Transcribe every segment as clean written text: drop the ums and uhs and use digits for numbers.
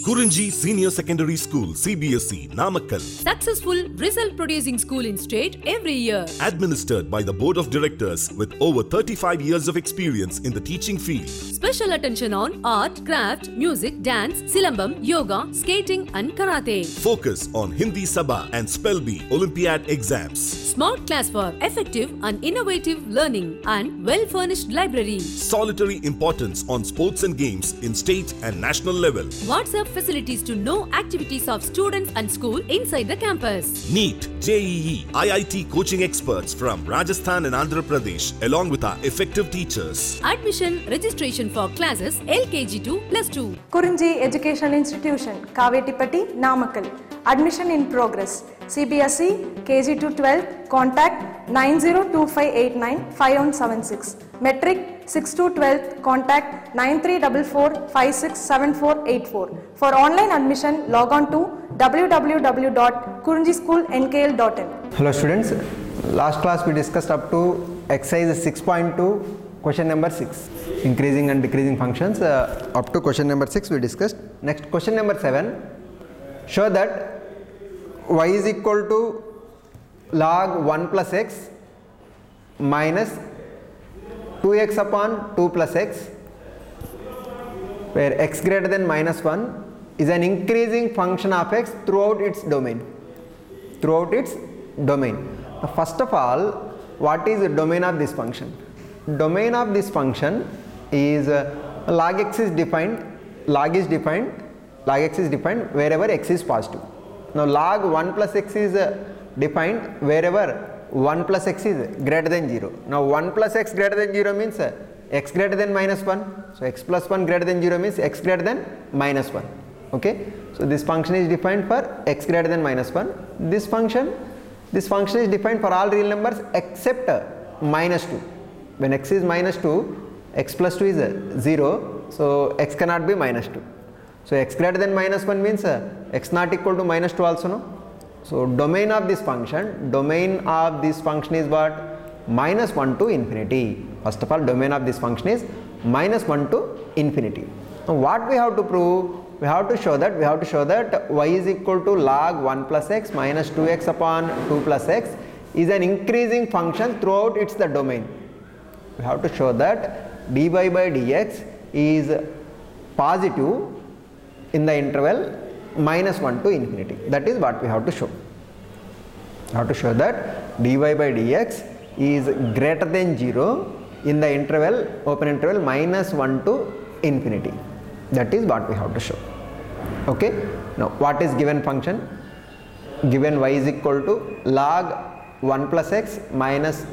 Kurunji Senior Secondary School, CBSE, Namakkal. Successful result producing school in state every year. Administered by the Board of Directors with over 35 years of experience in the teaching field. Special attention on art, craft, music, dance, silambam, yoga, skating and karate. Focus on Hindi Sabha and Spell Bee Olympiad exams. Smart class for effective and innovative learning and well-furnished library. Solitary importance on sports and games in state and national level. WhatsApp facilities to know activities of students and school inside the campus. NEET, JEE, IIT coaching experts from Rajasthan and Andhra Pradesh along with our effective teachers. Admission registration for classes LKG to +2. Kurunji Educational Institution, Kavetipatti, Namakkal. Admission in progress. CBSE, KG to 12, contact 9025895176. Metric 6 to 12, contact 9344567484. For online admission, log on to www.kurunjischoolnkl.in. Hello students, last class we discussed up to exercise 6.2, question number 6, increasing and decreasing functions. Up to question number 6 we discussed. Next, question number 7, show that y is equal to log 1 plus x minus 2x upon 2 plus x, where x greater than minus 1 is an increasing function of x throughout its domain. Now, first of all, what is the domain of this function? Domain of this function is log x is defined, log x is defined wherever x is positive. Now log 1 plus x is defined wherever 1 plus x is greater than 0. Now 1 plus x greater than 0 means x greater than minus 1. So x plus 1 greater than 0 means x greater than minus 1. Okay. So this function is defined for x greater than minus 1. This function is defined for all real numbers except minus 2. When x is minus 2, x plus 2 is 0. So x cannot be minus 2. So x greater than minus 1 means x not equal to minus 2 also, no? So domain of this function is what? Minus 1 to infinity. First of all, domain of this function is minus 1 to infinity. Now what we have to prove? We have to show that y is equal to log 1 plus x minus 2x upon 2 plus x is an increasing function throughout its the domain. We have to show that dy by dx is positive in the interval minus 1 to infinity. That is what we have to show. We have to show that dy by dx is greater than 0 in the interval, open interval, minus 1 to infinity. That is what we have to show. Okay. Now what is given function? Given y is equal to log 1 plus x minus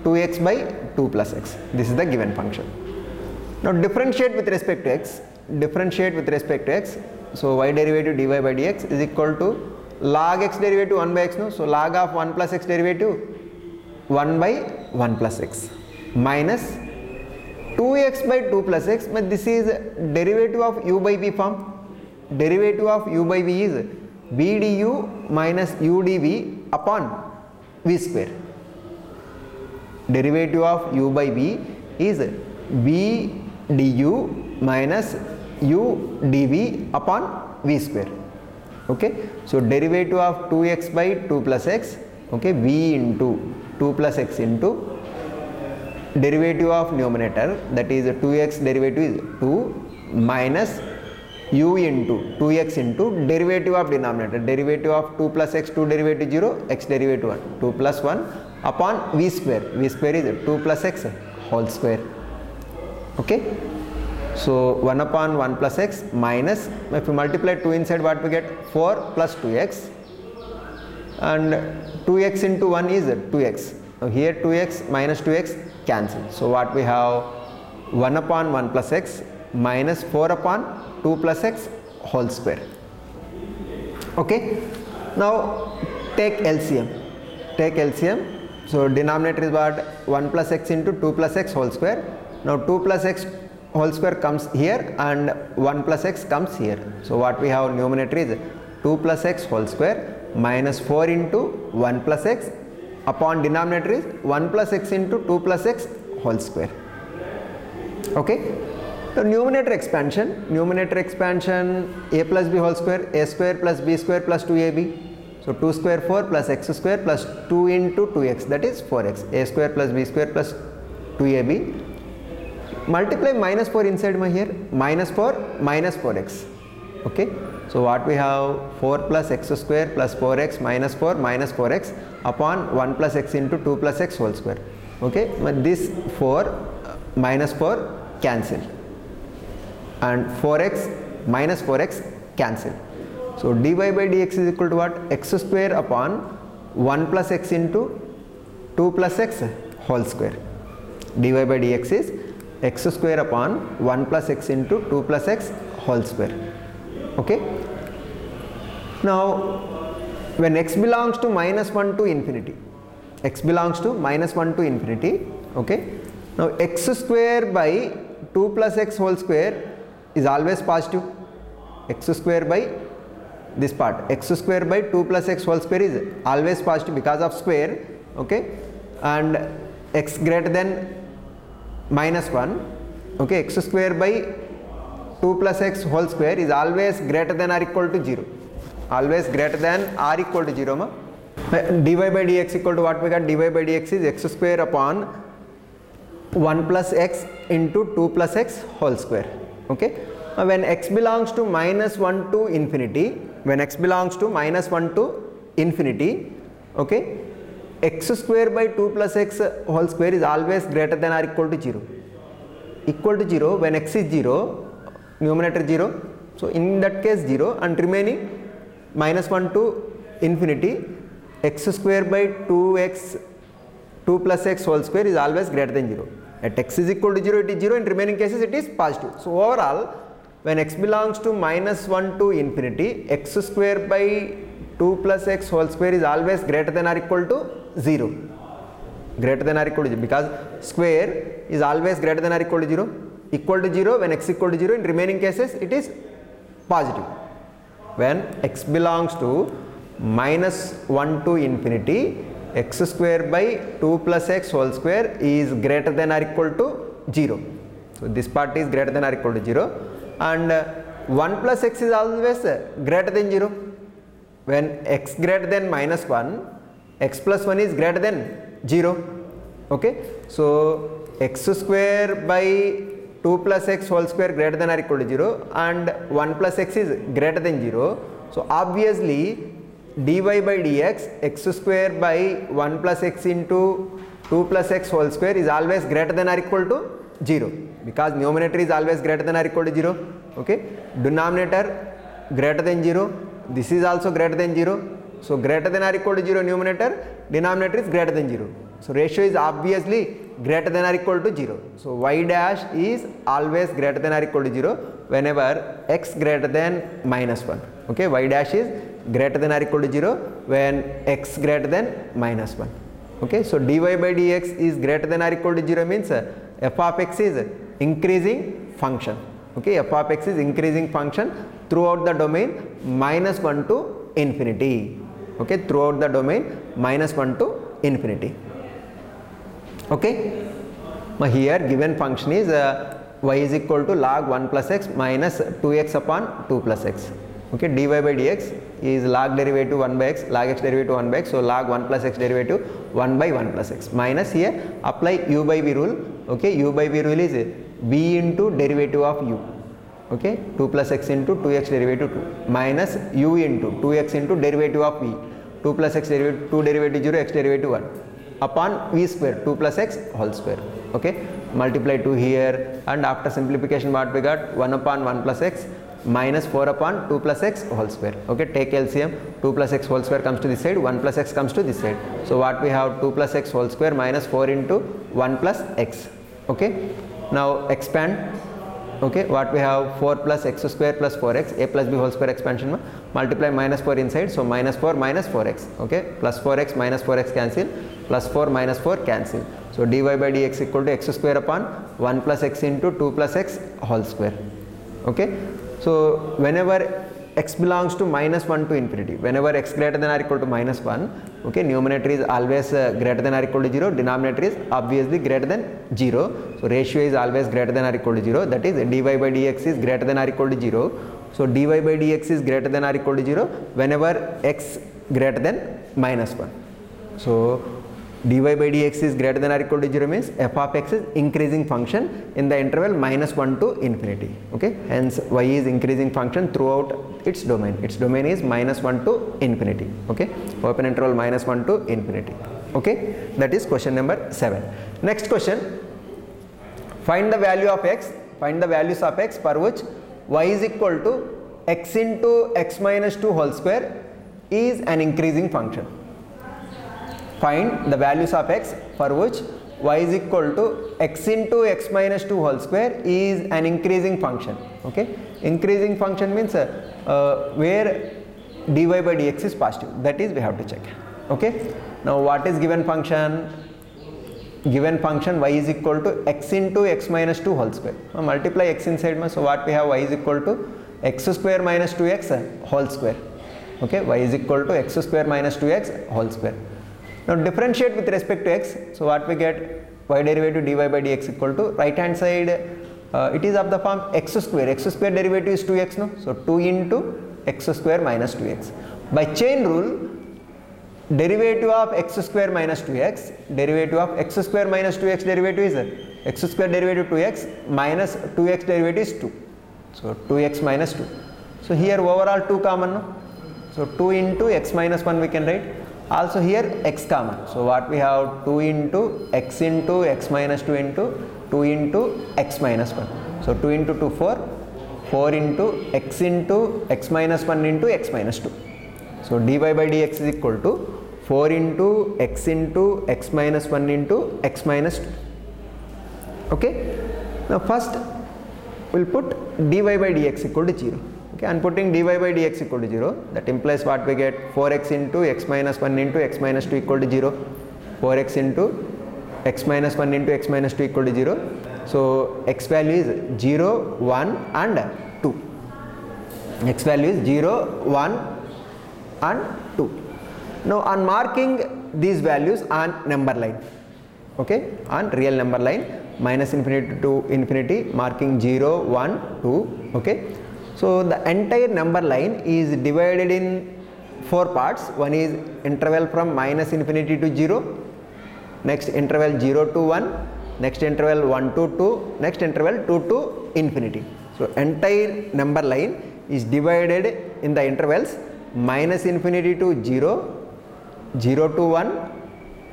2x by 2 plus x. This is the given function. Now differentiate with respect to x. So y derivative dy by dx is equal to log x derivative 1 by x, no? So log of 1 plus x derivative 1 by 1 plus x minus 2x by 2 plus x, but this is derivative of u by v form. Derivative of u by v is v du minus u dv upon v square. Derivative of u by v is v du minus u dv upon v square. Okay. So derivative of 2x by 2 plus x, okay, v into 2 plus x into derivative of numerator, that is 2x derivative is 2 minus u into 2x into derivative of denominator, derivative of 2 plus x, 2 derivative 0, x derivative 1, 2 plus 1 upon v square is 2 plus x whole square. Okay. So 1 upon 1 plus x minus, if you multiply 2 inside, what we get? 4 plus 2x, and 2x into 1 is 2x. Now here 2x minus 2x cancel. So what we have? 1 upon 1 plus x minus 4 upon 2 plus x whole square. Okay. Now take LCM. So denominator is what? 1 plus x into 2 plus x whole square. Now 2 plus x whole square comes here and 1 plus x comes here. So what we have? Numerator is 2 plus x whole square minus 4 into 1 plus x upon denominator is 1 plus x into 2 plus x whole square. Okay. So numerator expansion a plus b whole square, a square plus b square plus 2ab. So 2 square 4 plus x square plus 2 into 2x, that is 4x. A square plus b square plus 2ab. Multiply minus 4 inside here, minus 4 minus 4x. Okay, so what we have, 4 plus x square plus 4x minus 4 minus 4x upon 1 plus x into 2 plus x whole square. Okay, but this 4 minus 4 cancel, and 4x minus 4x cancel. So dy by dx is equal to what? X square upon 1 plus x into 2 plus x whole square. Dy by dx is x square upon 1 plus x into 2 plus x whole square. Okay. Now when x belongs to minus 1 to infinity, x belongs to minus 1 to infinity. Okay. Now x square by 2 plus x whole square is always positive. X square by this part, x square by 2 plus x whole square is always positive because of square. Okay, and x greater than minus 1. Okay, x square by 2 plus x whole square is always greater than or equal to 0. Always greater than or equal to 0. Ma. Dy by dx equal to what we got? Dy by dx is x square upon 1 plus x into 2 plus x whole square. Okay. When x belongs to minus 1 to infinity, when x belongs to minus 1 to infinity, okay, x square by 2 plus x whole square is always greater than or equal to 0. Equal to 0 when x is 0, numerator 0. So in that case 0, and remaining minus 1 to infinity, x square by 2x 2 plus x whole square is always greater than 0. At x is equal to 0, it is 0. In remaining cases it is positive. So overall, when x belongs to minus 1 to infinity, x square by 2 plus x whole square is always greater than or equal to 0. Greater than or equal to 0, because square is always greater than or equal to 0. Equal to 0 when x equal to 0. In remaining cases it is positive. When x belongs to minus 1 to infinity, x square by 2 plus x whole square is greater than or equal to 0. So this part is greater than or equal to 0, and 1 plus x is always greater than 0. When x greater than minus 1, x plus 1 is greater than 0. Okay, so x square by 2 plus x whole square greater than or equal to 0, and 1 plus x is greater than 0. So obviously dy by dx, x square by 1 plus x into 2 plus x whole square is always greater than or equal to 0, because numerator is always greater than or equal to 0. Okay, denominator greater than 0, this is also greater than 0. So greater than or equal to 0 numerator, denominator is greater than 0. So ratio is obviously greater than or equal to 0. So y dash is always greater than or equal to 0 whenever x greater than minus 1. Okay, y dash is greater than or equal to 0 when x greater than minus 1. Okay, so dy by dx is greater than or equal to 0 means f of x is increasing function. Okay, f of x is increasing function throughout the domain minus 1 to infinity. Okay, throughout the domain minus 1 to infinity. Okay, now here given function is y is equal to log 1 plus x minus 2x upon 2 plus x. Okay, dy by dx is log derivative 1 by x, log x derivative 1 by x, so log 1 plus x derivative 1 by 1 plus x, minus here apply u by v rule. Okay, u by v rule is v into derivative of u. Okay, 2 plus x into 2x derivative 2 minus u into 2x into derivative of v, 2 plus x derivative 2 derivative 0, x derivative 1 upon v square 2 plus x whole square. Okay, multiply 2 here, and after simplification what we got, 1 upon 1 plus x minus 4 upon 2 plus x whole square. Okay, take LCM, 2 plus x whole square comes to this side, 1 plus x comes to this side. So what we have, 2 plus x whole square minus 4 into 1 plus x. Okay, now expand. Okay, what we have, 4 plus x square plus 4x, a plus b whole square expansion, multiply minus 4 inside, so minus 4 minus 4x. Okay, plus 4x minus 4x cancel, plus 4 minus 4 cancel. So dy by dx equal to x square upon 1 plus x into 2 plus x whole square. Okay, so whenever x belongs to minus 1 to infinity. Whenever x greater than or equal to minus 1, okay, numerator is always greater than or equal to 0, denominator is obviously greater than 0. So ratio is always greater than or equal to 0, that is dy by dx is greater than or equal to 0. So dy by dx is greater than or equal to 0 whenever x greater than minus 1. So dy by dx is greater than or equal to 0 means f of x is increasing function in the interval minus 1 to infinity. Okay, hence y is increasing function throughout its domain. Its domain is minus 1 to infinity. Okay, open interval minus 1 to infinity. Okay, that is question number 7. Next question, find the value of x, find the values of x for which y is equal to x into x minus 2 whole square is an increasing function. Find the values of x for which y is equal to x into x minus 2 whole square is an increasing function. Okay, increasing function means where dy by dx is positive, that is we have to check. Okay, now what is given function? Given function y is equal to x into x minus 2 whole square. Now multiply x inside, so what we have, y is equal to x square minus 2x whole square. Okay, y is equal to x square minus 2x whole square. Now differentiate with respect to x, so what we get, y derivative dy by dx equal to right hand side it is of the form x square derivative is 2x, no, so 2 into x square minus 2x. By chain rule, derivative of x square minus 2x, derivative of x square minus 2x derivative is x square derivative 2x minus 2x derivative is 2, so 2x minus 2. So here overall 2 common, no? So 2 into x minus 1 we can write. Also here x common, so what we have, 2 into x minus 2 into 2 into x minus 1. So 2 into 2 4, 4 into x minus 1 into x minus 2. So dy by dx is equal to 4 into x minus 1 into x minus 2. Okay, now first we will put dy by dx equal to 0. Okay, and putting dy by dx equal to 0, that implies what we get, 4x into x minus 1 into x minus 2 equal to 0, 4x into x minus 1 into x minus 2 equal to 0. So x value is 0, 1 and 2. X value is 0, 1 and 2. Now on marking these values on number line, okay, on real number line, minus infinity to infinity, marking 0, 1, 2, okay. So the entire number line is divided in 4 parts. One is interval from minus infinity to 0, next interval 0 to 1, next interval 1 to 2, next interval 2 to infinity. So entire number line is divided in the intervals minus infinity to 0, 0 to 1,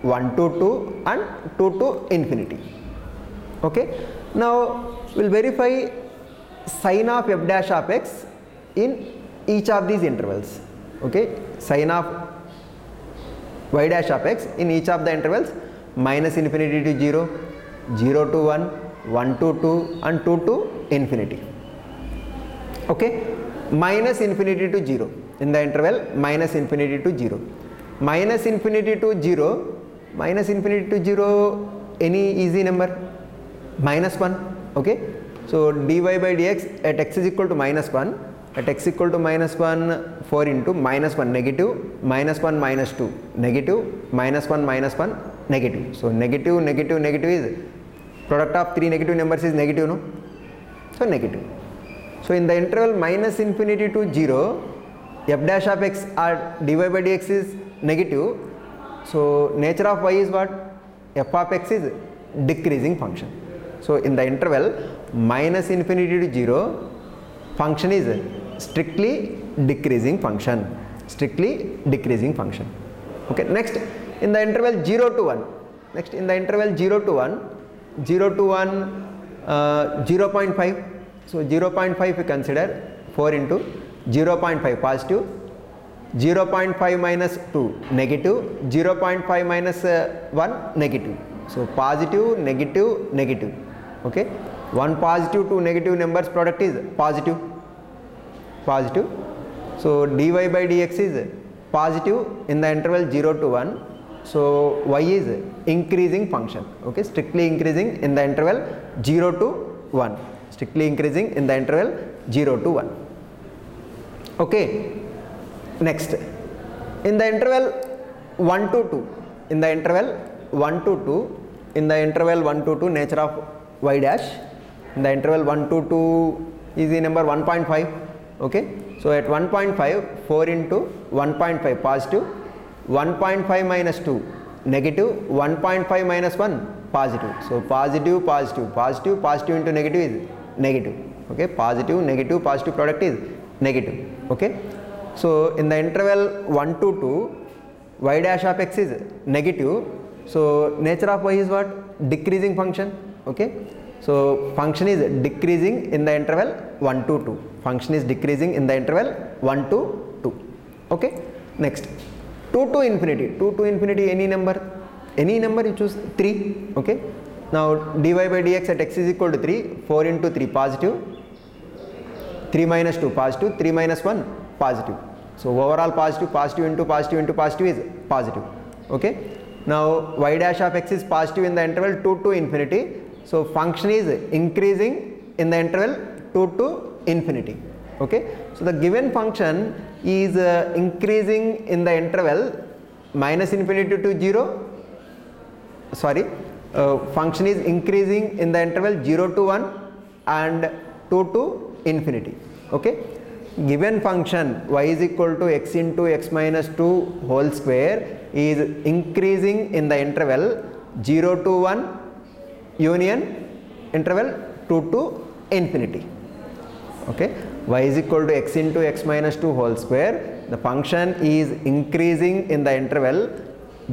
1 to 2 and 2 to infinity. Okay. Now we will verify sign of f dash of x in each of these intervals. Okay, sign of y dash of x in each of the intervals minus infinity to 0, 0 to 1, 1 to 2 and 2 to infinity. Okay, minus infinity to 0 in the interval minus infinity to 0, minus infinity to 0, minus infinity to 0, any easy number, minus 1. Okay, so dy by dx at x is equal to minus 1, at x equal to minus 1, 4 into minus 1 negative, minus 1 minus 2 negative, minus 1 minus 1 negative. So negative, negative, negative is product of 3 negative numbers is negative, no? So negative. So in the interval minus infinity to 0, f dash of x or dy by dx is negative. So nature of y is what? F of x is decreasing function. So in the interval minus infinity to 0, function is strictly decreasing function, strictly decreasing function. Okay, next in the interval 0 to 1, next in the interval 0 to 1, 0 to 1, 0.5. So 0.5 we consider, 4 into 0.5 positive, 0.5 minus 2 negative, 0.5 minus 1 negative. So positive, negative, negative. Okay, one positive, two negative numbers product is positive, positive. So dy by dx is positive in the interval 0 to 1. So y is increasing function. Okay, strictly increasing in the interval 0 to 1, strictly increasing in the interval 0 to 1. Okay, next in the interval 1 to 2, in the interval 1 to 2, in the interval 1 to 2 nature of y dash, in the interval 1 to 2 is the number 1.5. okay, so at 1.5 4 into 1.5 positive, 1.5 minus 2 negative, 1.5 minus 1 positive, so positive positive positive positive into negative is negative. Okay, positive negative positive product is negative. Okay, so in the interval 1 to 2 y dash of x is negative, so nature of y is what? Decreasing function. Okay, so function is decreasing in the interval 1 to 2, function is decreasing in the interval 1 to 2. Okay, next 2 to infinity, 2 to infinity any number you choose 3. Okay, now dy by dx at x is equal to 3, 4 into 3 positive, 3 minus 2 positive, 3 minus 1 positive, so overall positive, positive into positive is positive. Okay, now y dash of x is positive in the interval 2 to infinity, so function is increasing in the interval 2 to infinity. Okay, so the given function is increasing in the interval minus infinity to 0, sorry, function is increasing in the interval 0 to 1 and 2 to infinity. Okay, given function y is equal to x into x minus 2 whole square is increasing in the interval 0 to 1 union interval 2 to infinity. Okay, y is equal to x into x minus 2 whole square, the function is increasing in the interval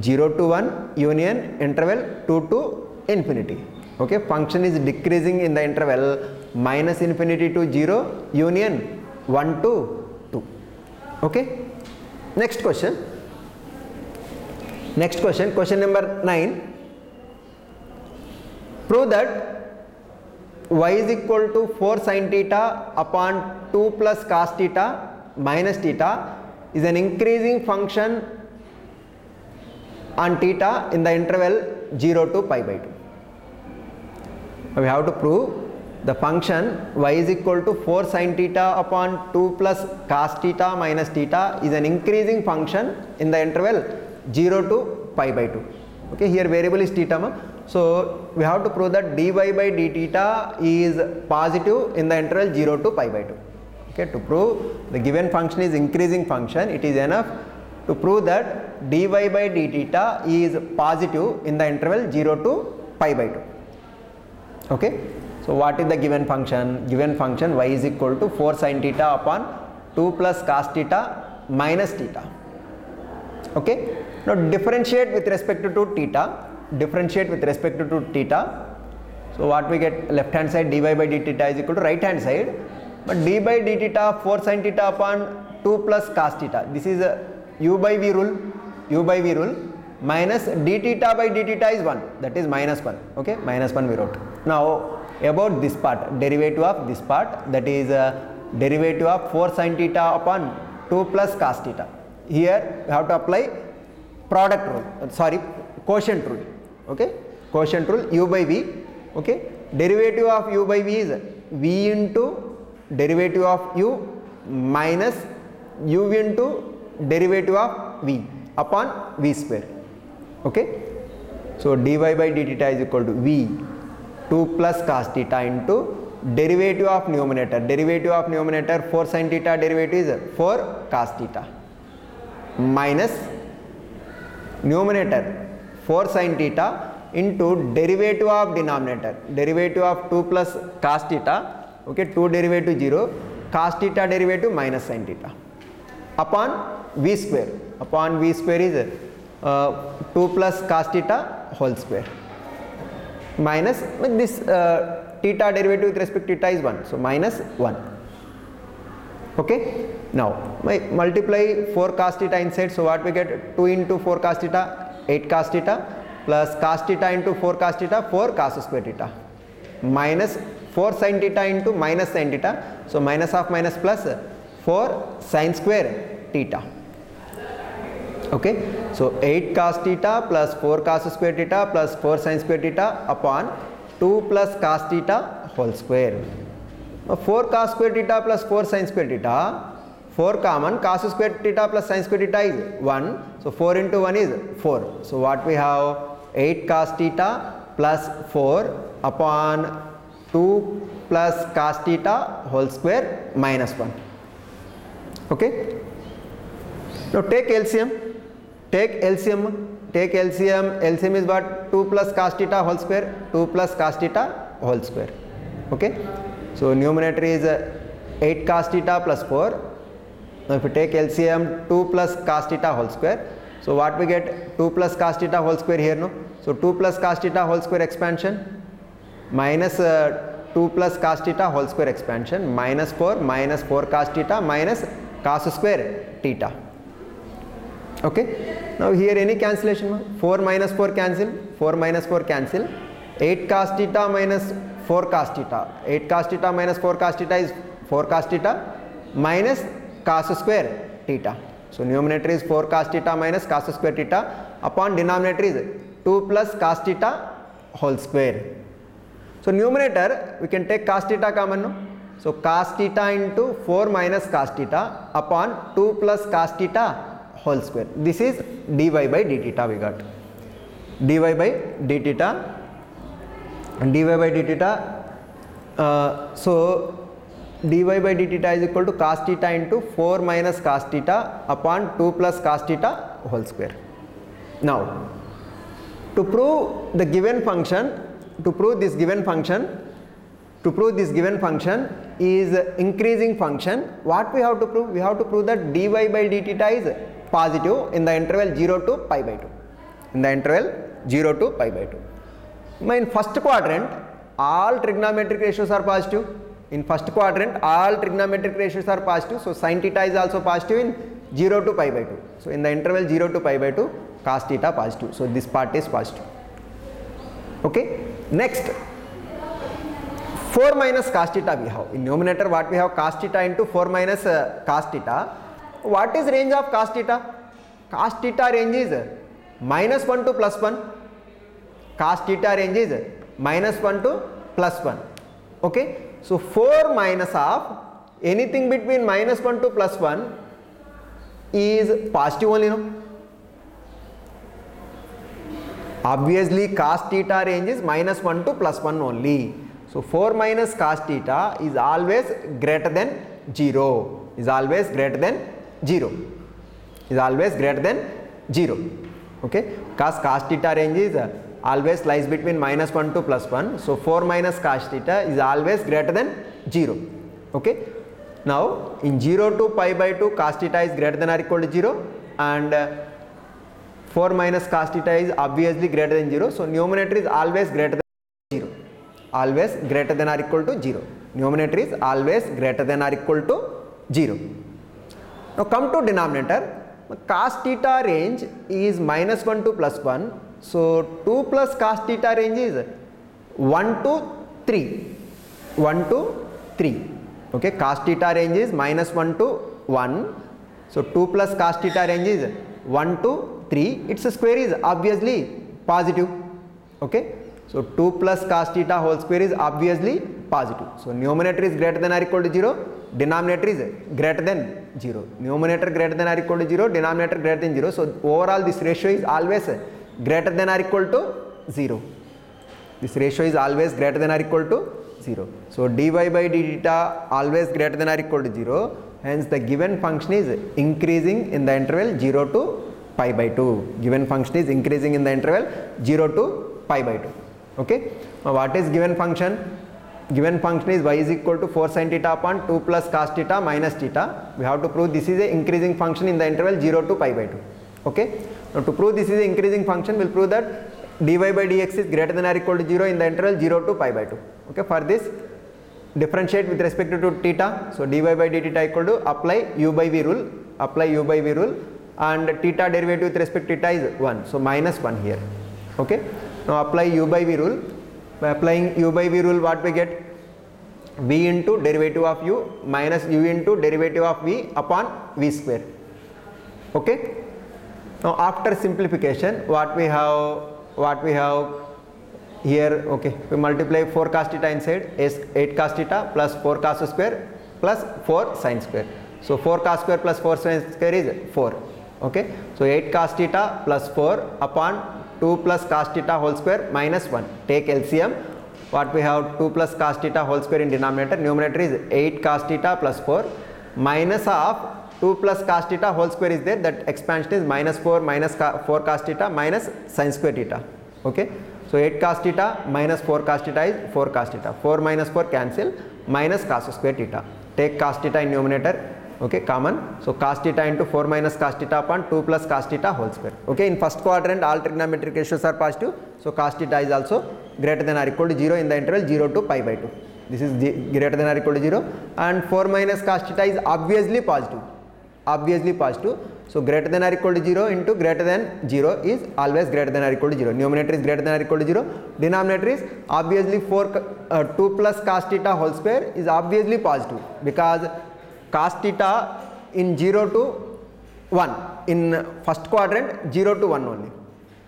0 to 1 union interval 2 to infinity. Okay, function is decreasing in the interval minus infinity to 0 union 1 to 2. Okay, next question question number 9. Prove that y is equal to 4 sin theta upon 2 plus cos theta minus theta is an increasing function on theta in the interval 0 to pi by 2. We have to prove the function y is equal to 4 sin theta upon 2 plus cos theta minus theta is an increasing function in the interval 0 to pi by 2. Okay, here variable is theta, so we have to prove that dy by d theta is positive in the interval 0 to pi by 2. Okay, to prove the given function is increasing function, it is enough to prove that dy by d theta is positive in the interval 0 to pi by 2. Okay, so what is the given function? Given function y is equal to 4 sin theta upon 2 plus cos theta minus theta. Okay, now differentiate with respect to theta, differentiate with respect to theta. So what we get? Left hand side dy by d theta is equal to right hand side, but d by d theta 4 sin theta upon 2 plus cos theta, this is a u by v rule, minus d theta by d theta is 1, that is minus 1. Okay, minus 1 we wrote. Now about this part, derivative of this part, that is derivative of 4 sin theta upon 2 plus cos theta. Here we have to apply product rule, sorry, quotient rule. Okay, quotient rule, u by v. Okay, derivative of u by v is v into derivative of u minus u into derivative of v upon v square. Okay, so dy by d theta is equal to v 2 plus cos theta into derivative of numerator 4 sin theta derivative is 4 cos theta minus numerator 4 sin theta into derivative of denominator, derivative of 2 plus cos theta, okay, 2 derivative 0, cos theta derivative minus sin theta upon v square is 2 plus cos theta whole square minus this theta derivative with respect to theta is 1, so minus 1. Okay, now multiply 4 cos theta inside, so what we get? 2 into 4 cos theta 8 cos theta plus cos theta into 4 cos theta 4 cos square theta minus 4 sin theta into minus sin theta, so minus of minus plus 4 sin square theta. Okay, so 8 cos theta plus 4 cos square theta plus 4 sin square theta upon 2 plus cos theta whole square. Now 4 cos square theta plus 4 sin square theta, 4 common, cos square theta plus sin square theta is 1. So 4 into 1 is 4. So what we have, 8 cos theta plus 4 upon 2 plus cos theta whole square minus 1. Okay. Now take LCM. Take LCM. Take LCM. LCM is what? 2 plus cos theta whole square. 2 plus cos theta whole square. Okay. So numerator is 8 cos theta plus 4. Now if we take LCM, 2 plus cos theta whole square. So what we get? 2 plus cos theta whole square here, no? So 2 plus cos theta whole square expansion minus 2 plus cos theta whole square expansion minus 4 cos theta minus cos square theta. Okay. Now here any cancellation? 4 minus 4 cancel. 4 minus 4 cancel. 8 cos theta minus 4 cos theta. 8 cos theta minus 4 cos theta is 4 cos theta minus cos square theta. So numerator is 4 cos theta minus cos square theta upon denominator is 2 plus cos theta whole square. So numerator we can take cos theta common, no? So cos theta into 4 minus cos theta upon 2 plus cos theta whole square. This is dy by d theta we got. Dy by d theta. And dy by d theta. So dy by d theta is equal to cos theta into 4 minus cos theta upon 2 plus cos theta whole square. Now to prove the given function, to prove this given function is increasing function, what we have to prove? We have to prove that dy by d theta is positive in the interval 0 to pi by 2. In the interval 0 to pi by 2. In first quadrant, all trigonometric ratios are positive. In first quadrant, all trigonometric ratios are positive. So sin theta is also positive in 0 to pi by 2. So in the interval 0 to pi by 2, cos theta positive. So this part is positive. Okay. Next, 4 minus cos theta we have. In numerator what we have? Cos theta into 4 minus cos theta. What is range of cos theta? Cos theta range is minus 1 to plus 1. Cos theta range is minus 1 to plus 1. Okay. So 4 minus of anything between minus 1 to plus 1 is positive only, no? Obviously cos theta range is minus 1 to plus 1 only. So 4 minus cos theta is always greater than 0. Is always greater than 0. Is always greater than 0. Okay. Cos theta range is always lies between minus 1 to plus 1. So 4 minus cos theta is always greater than 0. Okay. Now in 0 to pi by 2 cos theta is greater than or equal to 0, and 4 minus cos theta is obviously greater than 0. So numerator is always greater than 0. Always greater than or equal to 0. Numerator is always greater than or equal to 0. Now come to denominator. Cos theta range is minus 1 to plus 1. So 2 plus cos theta range is 1 to 3. 1 to 3. Okay. Cos theta range is minus 1 to 1. So 2 plus cos theta range is 1 to 3. Its square is obviously positive. Okay. So 2 plus cos theta whole square is obviously positive. So numerator is greater than or equal to 0. Denominator is greater than 0. Numerator greater than or equal to 0. Denominator greater than 0. So overall this ratio is always greater than or equal to 0. This ratio is always greater than or equal to 0. So dy by d theta always greater than or equal to 0. Hence the given function is increasing in the interval 0 to pi by 2. Given function is increasing in the interval 0 to pi by 2. Okay. Now what is given function? Given function is y is equal to 4 sin theta upon 2 plus cos theta minus theta. We have to prove this is a increasing function in the interval 0 to pi by 2. Okay. Now to prove this is an increasing function, we will prove that dy by dx is greater than or equal to 0 in the interval 0 to pi by 2. Okay. For this, differentiate with respect to theta. So dy by d theta equal to apply u by v rule. Apply u by v rule, and theta derivative with respect to theta is 1. So minus 1 here. Okay. Now apply u by v rule. By applying u by v rule, what we get? V into derivative of u minus u into derivative of v upon v square. Okay. Now after simplification, what we have here, okay, we multiply 4 cos theta inside, is 8 cos theta plus 4 cos square plus 4 sin square. So 4 cos square plus 4 sin square is 4. Okay, so 8 cos theta plus 4 upon 2 plus cos theta whole square minus 1. Take LCM. What we have, 2 plus cos theta whole square in denominator, numerator is 8 cos theta plus 4 minus of 2 plus cos theta whole square is there, that expansion is minus 4 minus 4 cos theta minus sin square theta. Okay, so 8 cos theta minus 4 cos theta is 4 cos theta, 4 minus 4 cancel, minus cos square theta. Take cos theta in numerator, okay, common. So cos theta into 4 minus cos theta upon 2 plus cos theta whole square. Okay, in first quadrant all trigonometric ratios are positive, so cos theta is also greater than or equal to 0 in the interval 0 to pi by 2. This is greater than or equal to 0, and 4 minus cos theta is obviously positive. Obviously positive. So greater than or equal to 0 into greater than 0 is always greater than or equal to 0. Numerator is greater than or equal to 0. Denominator is obviously 2 plus cos theta whole square is obviously positive, because cos theta in 0 to 1, in first quadrant 0 to 1 only.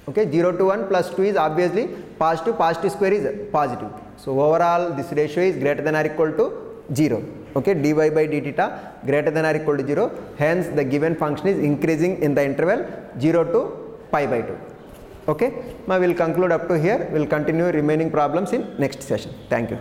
Okay, 0 to 1 plus 2 is obviously positive, positive square is positive. So overall this ratio is greater than or equal to 0. Okay, dy by d theta greater than or equal to 0, hence the given function is increasing in the interval 0 to pi by 2. Okay, now we will conclude up to here. We will continue remaining problems in next session. Thank you.